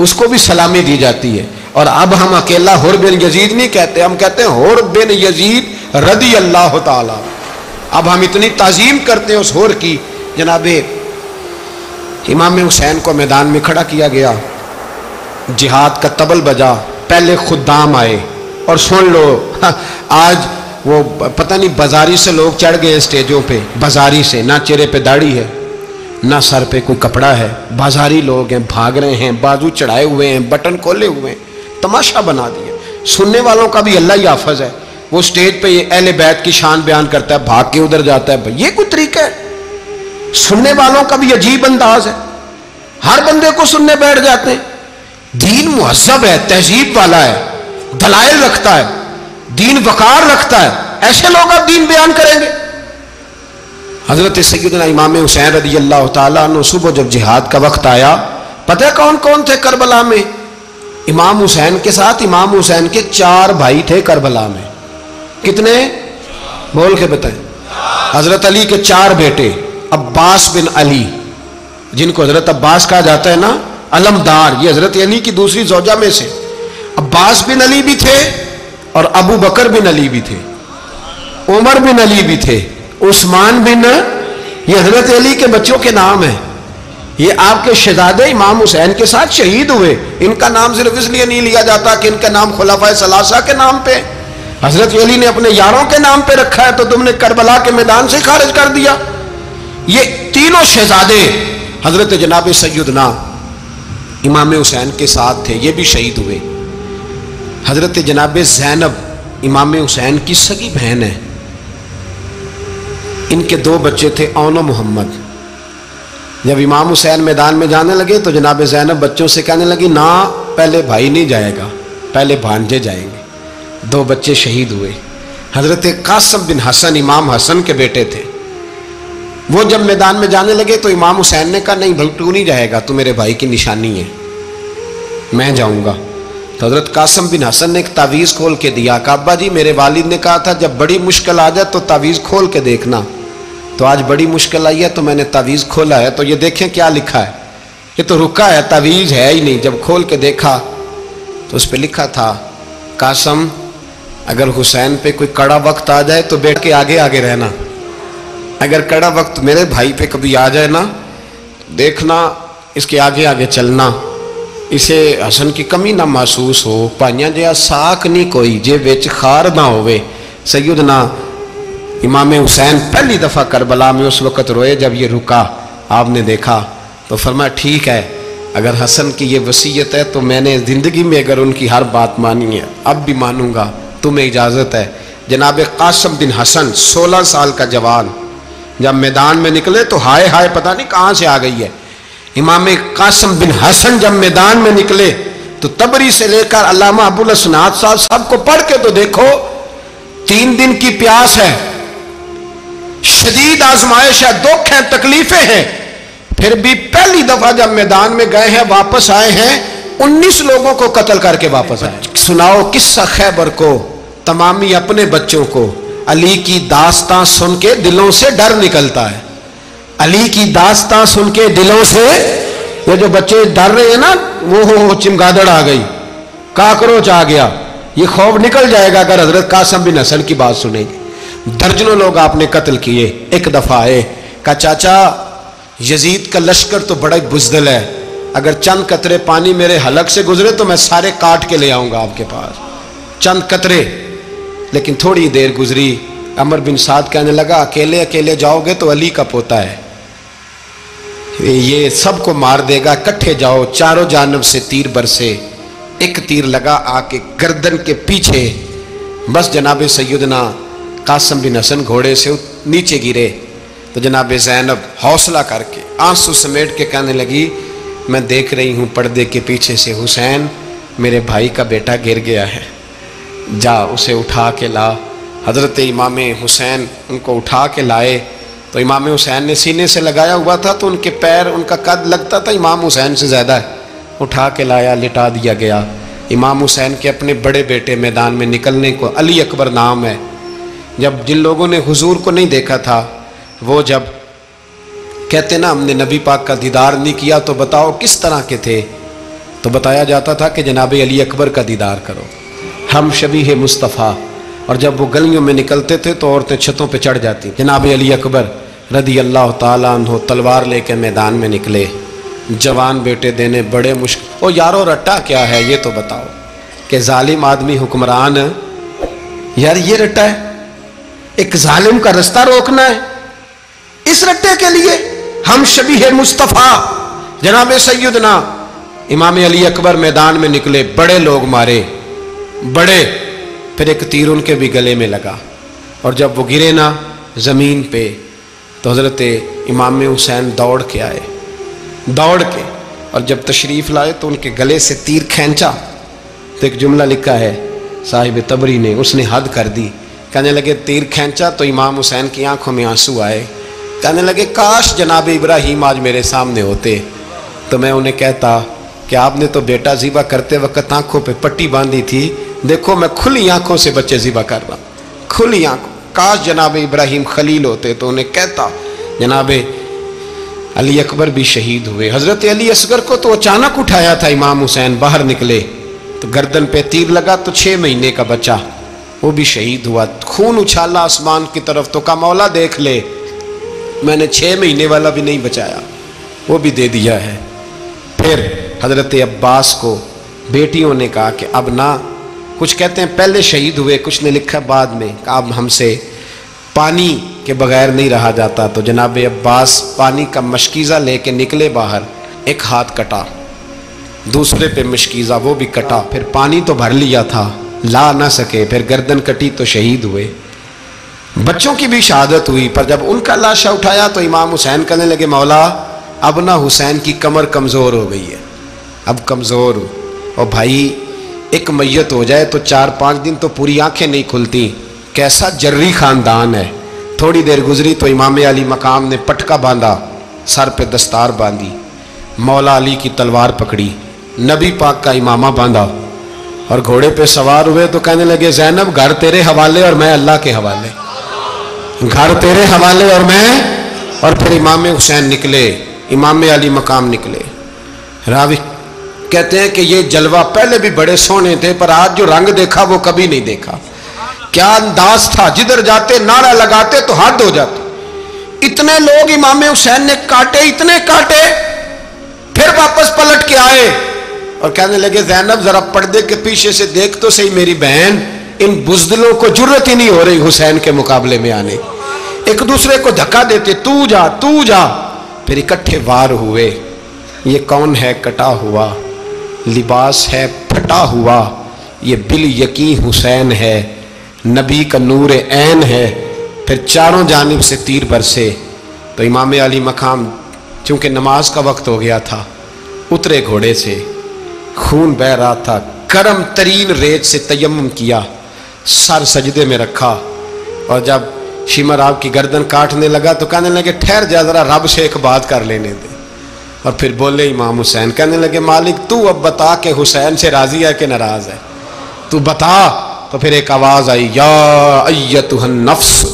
اس کو بھی سلامی دی جاتی ہے۔ اور اب ہم اکیلا حر بن یزید نہیں کہتے، ہم کہتے ہیں حر بن یزید رضی اللہ تعالی۔ اب ہم اتنی تعظیم کرتے ہیں اس حر کی۔ جناب امام حسین کو میدان میں کھڑا کیا گیا، جہاد کا طبل بجا، پہلے خدام آئے، اور سن لو آج وہ پتہ نہیں بازاری سے لوگ چڑھ گئے اسٹیجوں پہ، بازاری سے، نہ چہرے پہ داڑھی ہے نہ سر پہ کوئی کپڑا ہے، بازاری لوگ ہیں، بھاگ رہے ہیں، بازو چڑھائے ہوئے ہیں، بٹن کھولے ہوئے ہیں، تماشا بنا دیا۔ سننے والوں کا بھی اللہ ہی حافظ ہے، وہ سٹیج پہ یہ اہل بیت کی شان بیان کرتا ہے، بھاگ کے ادھر جاتا ہے، یہ کوئی طریقہ ہے؟ سننے والوں کا بھی عجیب انداز ہے، ہر بندے کو سننے بیٹھ جاتے ہیں۔ دین مہذب ہے، تہذیب والا ہے، دلائل رکھتا ہے، دین وقار رکھتا ہے، ایسے لوگ اب دین بیان کریں گے؟ حضرت سیدنا امام حسین رضی اللہ تعالیٰ عنہ صبح جب جہاد کا وقت آیا، پتہ ہے کون کون تھے کربلا میں؟ امام حسین کے ساتھ امام حسین کے 4 بھائی تھے کربلا میں۔ کتنے؟ بول کے بتائیں۔ حضرت علی کے 4 بیٹے، عباس بن علی، جن کو حضرت عباس کہا جاتا ہے نا، علمدار، یہ حضرت علی کی دوسری زوجہ میں سے عباس بن علی بھی تھے، اور ابو بکر بن علی بھی تھے، عمر بن علی بھی تھے، عثمان بن، یہ حضرت علی کے بچوں کے نام ہیں۔ یہ آپ کے شہزادے امام حسین کے ساتھ شہید ہوئے، ان کا نام صرف اس لیے نہیں لیا جاتا کہ ان کا نام خلفائے ثلاثہ کے نام پہ، حضرت علی نے اپنے یاروں کے نام پہ رکھا ہے، تو تم نے کربلا کے میدان سے خارج کر دیا۔ یہ تینوں شہزادے حضرت جناب سیدنا امام حسین کے ساتھ تھے، یہ بھی شہید ہوئے۔ حضرت جناب زینب امام حسین کی سگی بہن ہے، ان کے 2 بچے تھے، اون و محمد۔ جب امام حسین میدان میں جانے لگے تو جناب زینب بچوں سے کہنے لگی، نہ پہلے بھائی نہیں جائے گا، پہلے بھانجے جائیں گے۔ 2 بچے شہید ہوئے۔ حضرت قاسم بن حسن امام حسن کے بیٹے تھے، وہ جب میدان میں جانے لگے تو امام حسین نے کہا، نہیں بھائی تو نہیں جائے گا، تو میرے بھائی کی نشانی ہے، میں جاؤں گا۔ تو حضرت قاسم بن حسن نے ایک تعویذ کھول کے دیا، کہ ابا جی میرے والد نے کہا تھا جب بڑی مشکل آ جائے تو تعویذ کھول کے دیکھنا، تو آج بڑی مشکل آئی ہے تو میں نے تعویذ کھولا ہے، تو یہ دیکھیں کیا لکھا ہے، یہ تو رکا ہے، تعویذ ہے ہی نہیں۔ جب کھول کے دیکھا تو اس پہ لکھا تھا، قاسم اگر حسین پہ کوئی کڑا وقت آ جائے تو بیٹھ کے آگے آگے رہنا، اگر کڑا وقت میرے بھائی پہ کبھی آ جائے نا، دیکھنا اس کے آگے آگے چلنا، اسے حسن کی کمی نہ محسوس ہو، پائیاں جیا ساک نہیں کوئی جے وچ خار نہ ہوئے۔ سیدنا امام حسین پہلی دفعہ کربلا میں اس وقت روئے جب یہ رکا، آپ نے دیکھا تو فرمایا ٹھیک ہے، اگر حسن کی یہ وصیت ہے تو میں نے زندگی میں اگر ان کی ہر بات مانی ہے اب بھی مانوں گا، تمہیں اجازت ہے۔ جناب قاسم بن حسن 16 سال کا جوان جب میدان میں نکلے تو ہائے ہائے پتہ نہیں کہاں سے آ گئی ہے۔ امام قاسم بن حسن جب میدان میں نکلے تو تبری سے لے کر علامہ ابو الاسناد صاحب سب کو پڑھ کے تو دیکھو، 3 دن کی پیاس ہے، شدید آزمائش ہے، دکھ ہیں، تکلیفیں ہیں، پھر بھی پہلی دفعہ جب میدان میں گئے ہیں واپس آئے ہیں 19 لوگوں کو قتل کر کے واپس آئے۔ سناؤ قصہ خیبر کو، تمامی اپنے بچوں کو، علی کی داستان سن کے دلوں سے ڈر نکلتا ہے، علی کی داستان سن کے دلوں سے، یہ جو بچے ڈر رہے ہیں نا، وہ چمگادڑ آ گئی، کاکروچ آ گیا، یہ خوف نکل جائے گا اگر حضرت قاسم بن حسن کی بات سنیں گے۔ درجنوں لوگ آپ نے قتل کیے۔ ایک دفعہ آئے، کہا چاچا یزید کا لشکر تو بڑا بزدل ہے، اگر چند قطرے پانی میرے حلق سے گزرے تو میں سارے کاٹ کے لے آؤں گا آپ کے پاس، چند قطرے۔ لیکن تھوڑی دیر گزری، عمر بن سعد کہنے لگا اکیلے اکیلے جاؤ گے تو علی کا پوتا ہے، یہ سب کو مار دے گا، کٹھے جاؤ۔ چاروں جانب سے تیر برسے، ایک تیر لگا آ کے گردن کے پیچھے، بس جناب سیدنا قاسم بن حسن گھوڑے سے نیچے گرے تو جناب زینب حوصلہ کر کے آنسو سمیٹ کے کہنے لگی، میں دیکھ رہی ہوں پردے کے پیچھے سے حسین میرے بھائی کا بیٹا گر گیا ہے، جا اسے اٹھا کے لا۔ حضرت امام حسین ان کو اٹھا کے لائے، تو امام حسین نے سینے سے لگایا ہوا تھا تو ان کے پیر، ان کا قد لگتا تھا امام حسین سے زیادہ ہے، اٹھا کے لایا، لٹا دیا گیا۔ امام حسین کے اپنے بڑے بیٹے میدان میں نکلنے کو، علی اکبر نام ہے، جب جن لوگوں نے حضور کو نہیں دیکھا تھا وہ جب کہتے نا ہم نے نبی پاک کا دیدار نہیں کیا تو بتاؤ کس طرح کے تھے، تو بتایا جاتا تھا کہ جناب علی اکبر کا دیدار کرو، ہم شبیہ مصطفیٰ۔ اور جب وہ گلیوں میں نکلتے تھے تو عورتیں چھتوں پہ چڑھ جاتی۔ جناب علی اکبر رضی اللہ تعالیٰ عنہ تلوار لے کے میدان میں نکلے، جوان بیٹے دینے بڑے مشکل۔ او یارو رٹا کیا ہے یہ تو بتاؤ، کہ ظالم آدمی حکمران، یار یہ رٹا ہے، ایک ظالم کا رستہ روکنا ہے، اس رٹے کے لیے ہم شبیہ مصطفیٰ۔ جناب سیدنا امام علی اکبر میدان میں نکلے، بڑے لوگ مارے، بڑے، پھر ایک تیر ان کے بھی گلے میں لگا، اور جب وہ گرے نا زمین پہ تو حضرت امام حسین دوڑ کے آئے، دوڑ کے، اور جب تشریف لائے تو ان کے گلے سے تیر کھینچا تو ایک جملہ لکھا ہے صاحب تبری نے، اس نے حد کر دی، کہنے لگے تیر کھینچا تو امام حسین کی آنکھوں میں آنسو آئے، کہنے لگے کاش جناب ابراہیم آج میرے سامنے ہوتے تو میں انہیں کہتا کہ آپ نے تو بیٹا ذبح کرتے وقت آنکھوں پہ پٹی باندھی تھی، دیکھو میں کھلی آنکھوں سے بچے ذبح کر رہا ہوں، کھلی آنکھوں، کاش جناب ابراہیم خلیل ہوتے تو انہیں کہتا۔ جناب علی اکبر بھی شہید ہوئے۔ حضرت علی اصغر کو تو اچانک اٹھایا تھا امام حسین، باہر نکلے تو گردن پہ تیر لگا تو 6 مہینے کا بچہ وہ بھی شہید ہوا، خون اچھالا آسمان کی طرف تو کہا مولا دیکھ لے میں نے 6 مہینے والا بھی نہیں بچایا، وہ بھی دے دیا ہے۔ پھر حضرت عباس کو بیٹیوں نے کہا کہ اب نہ، کچھ کہتے ہیں پہلے شہید ہوئے، کچھ نے لکھا بعد میں، کہ اب ہم سے پانی کے بغیر نہیں رہا جاتا، تو جناب عباس پانی کا مشکیزہ لے کے نکلے باہر، ایک ہاتھ کٹا، دوسرے پہ مشکیزہ وہ بھی کٹا، پھر پانی تو بھر لیا تھا لا نہ سکے، پھر گردن کٹی تو شہید ہوئے۔ بچوں کی بھی شہادت ہوئی، پر جب ان کا لاشا اٹھایا تو امام حسین کہنے لگے مولا اب نہ حسین کی کمر کمزور ہو گئی ہے، اب کمزور ہو، اور بھائی ایک میت ہو جائے تو 4-5 دن تو پوری آنکھیں نہیں کھلتی، کیسا جری خاندان ہے۔ تھوڑی دیر گزری تو امام علی مقام نے پٹکا باندھا، سر پہ دستار باندھی، مولا علی کی تلوار پکڑی، نبی پاک کا امامہ باندھا اور گھوڑے پہ سوار ہوئے تو کہنے لگے زینب گھر تیرے حوالے اور میں اللہ کے حوالے، گھر تیرے حوالے اور میں، اور پھر امام حسین نکلے، امام علی مقام نکلے۔ راوی کہتے ہیں کہ یہ جلوہ پہلے بھی بڑے سونے تھے پر آج جو رنگ دیکھا وہ کبھی نہیں دیکھا، کیا انداز تھا، جدھر جاتے نعرہ لگاتے تو حد ہو جاتے، اتنے لوگ امام حسین نے کاٹے، اتنے کاٹے، پھر واپس پلٹ کے آئے اور کہنے لگے زینب ذرا پردے کے پیچھے سے دیکھ تو صحیح میری بہن، ان بزدلوں کو جرت ہی نہیں ہو رہی حسین کے مقابلے میں آنے، ایک دوسرے کو دھکا دیتے، تو جا تو جا، پھر اکٹھے وار ہوئے۔ یہ کون ہے کٹا ہوا، لباس ہے پھٹا ہوا، یہ بالیقین حسین ہے، نبی کا نور عین ہے۔ پھر چاروں جانب سے تیر برسے تو امام علی مقام چونکہ نماز کا وقت ہو گیا تھا، اترے گھوڑے سے، خون بہ رہا تھا، گرم ترین ریت سے تیمم کیا، سر سجدے میں رکھا، اور جب شمر آپ کی گردن کاٹنے لگا تو کہنے لگے ٹھہر جا ذرا رب سے ایک بات کر لینے دے، اور پھر بولے امام حسین، کہنے لگے مالک تو اب بتا کہ حسین سے راضی ہے کہ ناراض ہے، تو بتا۔ تو پھر ایک آواز آئی، یا ایتھا النفس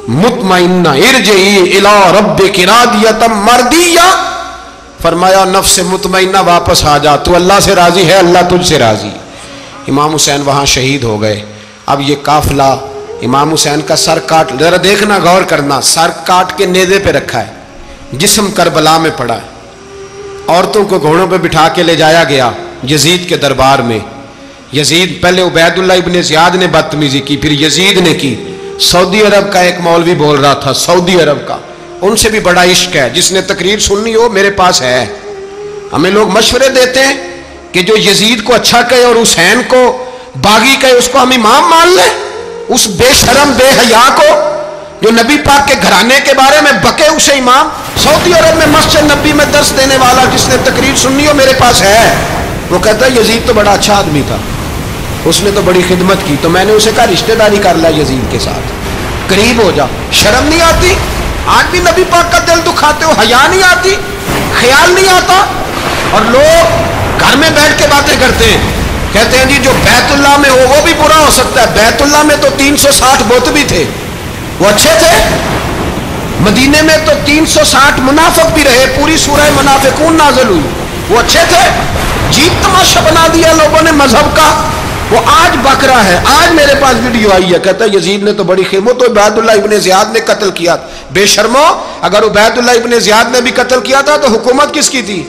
مطمئنہ ارجعی الی ربک راضیۃ مرضیہ، فرمایا نفس مطمئنہ واپس آ جا، تو اللہ سے راضی ہے، اللہ تجھ سے راضی۔ امام حسین وہاں شہید ہو گئے۔ اب یہ قافلہ امام حسین کا سر کاٹ، ذرا دیکھنا غور کرنا، سر کاٹ کے نیزے پہ رکھا ہے، جسم کربلا میں پڑا ہے، عورتوں کو گھوڑوں پہ بٹھا کے لے جایا گیا یزید کے دربار میں۔ یزید پہلے عبید اللہ ابن زیاد نے بدتمیزی کی، پھر یزید نے کی۔ سعودی عرب کا ایک مولوی بول رہا تھا، سعودی عرب کا، ان سے بھی بڑا عشق ہے، جس نے تقریر سننی ہو میرے پاس ہے۔ ہمیں لوگ مشورے دیتے ہیں کہ جو یزید کو اچھا کہے اور حسین کو باغی کہے اس کو ہم امام مان لیں، اس بے شرم بے حیا کو جو نبی پاک کے گھرانے کے بارے میں بکے اسے امام۔ سعودی عرب میں مسجد نبی میں درس دینے والا جس نے تقریر سننی ہو میرے پاس ہے، وہ کہتا ہے یزید تو بڑا اچھا آدمی تھا، اس نے تو بڑی خدمت کی، تو میں نے اسے کہا رشتہ داری کر لیا یزید کے ساتھ، قریب ہو جا، شرم نہیں آتی؟ آج بھی نبی پاک کا دل دکھاتے ہو، حیا نہیں آتی، خیال نہیں آتا. اور لوگ گھر میں بیٹھ کے باتیں کرتے ہیں، کہتے ہیں جی جو بیت اللہ میں ہو وہ بھی برا ہو سکتا ہے. بیت اللہ میں تو 360 بت بھی تھے، وہ اچھے تھے. مدینے میں تو 360 منافق بھی رہے، پوری سورہ منافقون نازل ہوئی، وہ اچھے تھے. جیت تماشا بنا دیا لوگوں نے مذہب کا. وہ آج بک رہا ہے. آج میرے پاس ویڈیو آئی ہے، کہتا ہے یزید نے تو بڑی خدمت، تو عبید اللہ ابن زیاد نے قتل کیا. بے شرمو، اگر عبید اللہ ابن زیاد نے بھی قتل کیا تھا تو حکومت کس کی تھی؟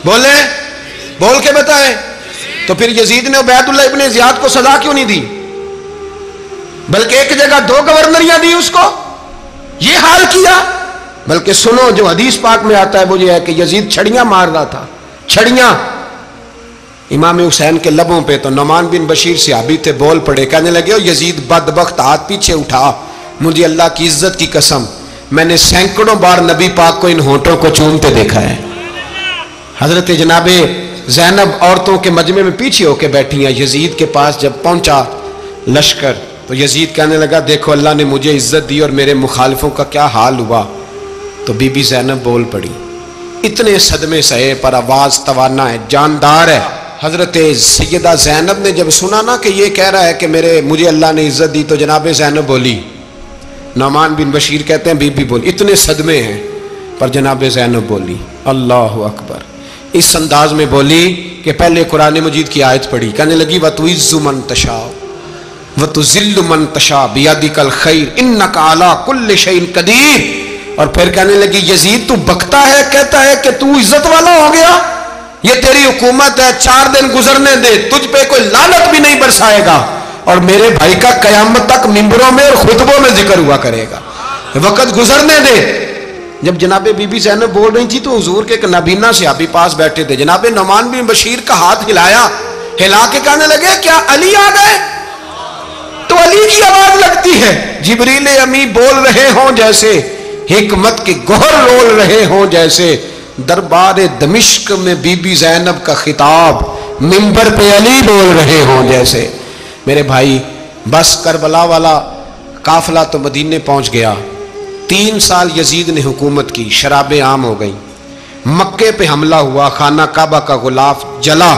بولیں، بول کے بتائیں. تو پھر یزید نے عبید اللہ ابن زیاد کو سزا کیوں نہیں دی، بلکہ ایک جگہ 2 گورنریاں دی اس کو؟ یہ حال کیا. بلکہ سنو جو حدیث پاک میں آتا ہے وہ یہ ہے کہ یزید چھڑیاں مار رہا تھا، چھڑیاں امام حسین کے لبوں پہ. تو نعمان بن بشیر صحابی تھے، بول پڑے، کہنے لگے او یزید بدبخت، ہاتھ پیچھے اٹھا، مجھے اللہ کی عزت کی قسم میں نے سینکڑوں بار نبی پاک کو ان ہونٹوں کو چومتے دیکھا ہے. حضرت جناب زینب عورتوں کے مجمع میں پیچھے ہو کے بیٹھی ہیں. یزید کے پاس جب پہنچا لشکر تو یزید کہنے لگا دیکھو اللہ نے مجھے عزت دی اور میرے مخالفوں کا کیا حال ہوا. تو بی بی زینب بول پڑی. اتنے صدمے سہے پر آواز توانا ہے، جاندار ہے. حضرت سیدہ زینب نے جب سنا نا کہ یہ کہہ رہا ہے کہ مجھے اللہ نے عزت دی، تو جناب زینب بولی. نعمان بن بشیر کہتے ہیں بی بی بولی. اتنے صدمے ہیں پر جناب زینب بولی اللہ اکبر. اس انداز میں بولی کہ پہلے قرآن مجید کی آیت پڑھی، کہنے لگی وَتُعِزُّ مَن تَشَاءُ وَتُذِلُّ مَن تَشَاءُ بِيَدِكَ الْخَيْرُ إِنَّكَ عَلَىٰ كُلِّ شَيْءٍ قَدِيرٌ. اور پھر کہنے لگی یزید تو بکتا ہے، کہتا ہے کہ تو عزت والا ہو گیا، یہ تیری حکومت ہے، 4 دن گزرنے دے، تجھ پہ کوئی لعنت بھی نہیں برسائے گا، اور میرے بھائی کا قیامت تک ممبروں میں اور خطبوں میں ذکر ہوا کرے گا، وقت گزرنے دے. جب جناب بی بی زینب بول رہی تھی تو حضور کے ایک نابینا صحابی پاس بیٹھے تھے. جناب نعمان بن بشیر کا ہاتھ ہلایا، ہلا کے کہنے لگے کیا علی آ گئے؟ تو علی کی آواز لگتی ہے، جبریل امی بول رہے ہوں جیسے، حکمت کے گوہر رول رہے ہوں جیسے، دربار دمشق میں بی بی زینب کا خطاب، منبر پہ علی بول رہے ہوں جیسے. میرے بھائی بس کربلا والا قافلہ تو مدینے پہنچ گیا. 3 سال یزید نے حکومت کی، شرابیں عام ہو گئیں، مکے پہ حملہ ہوا، خانہ کعبہ کا غلاف جلا،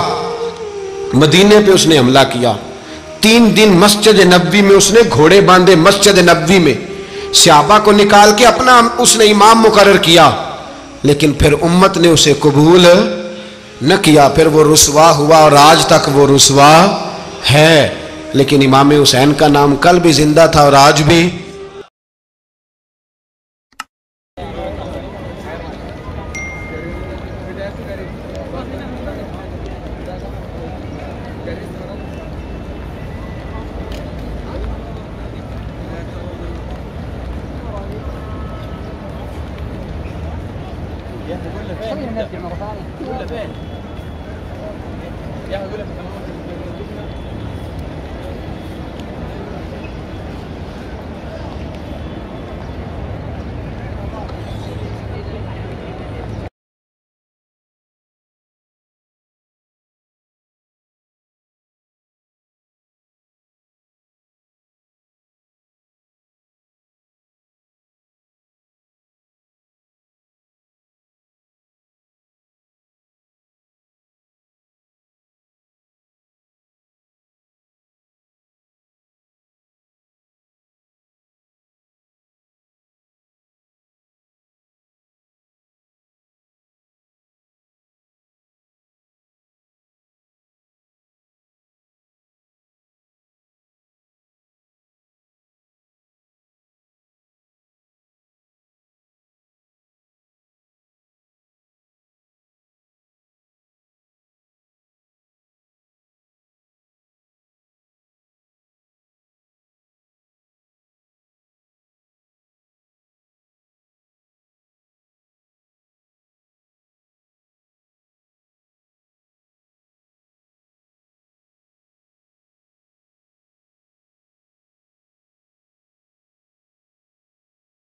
مدینے پہ اس نے حملہ کیا. 3 دن مسجد نبوی میں اس نے گھوڑے باندھے، مسجد نبوی میں صحابہ کو نکال کے اپنا اس نے امام مقرر کیا، لیکن پھر امت نے اسے قبول نہ کیا. پھر وہ رسوا ہوا اور آج تک وہ رسوا ہے. لیکن امام حسین کا نام کل بھی زندہ تھا اور آج بھی. يا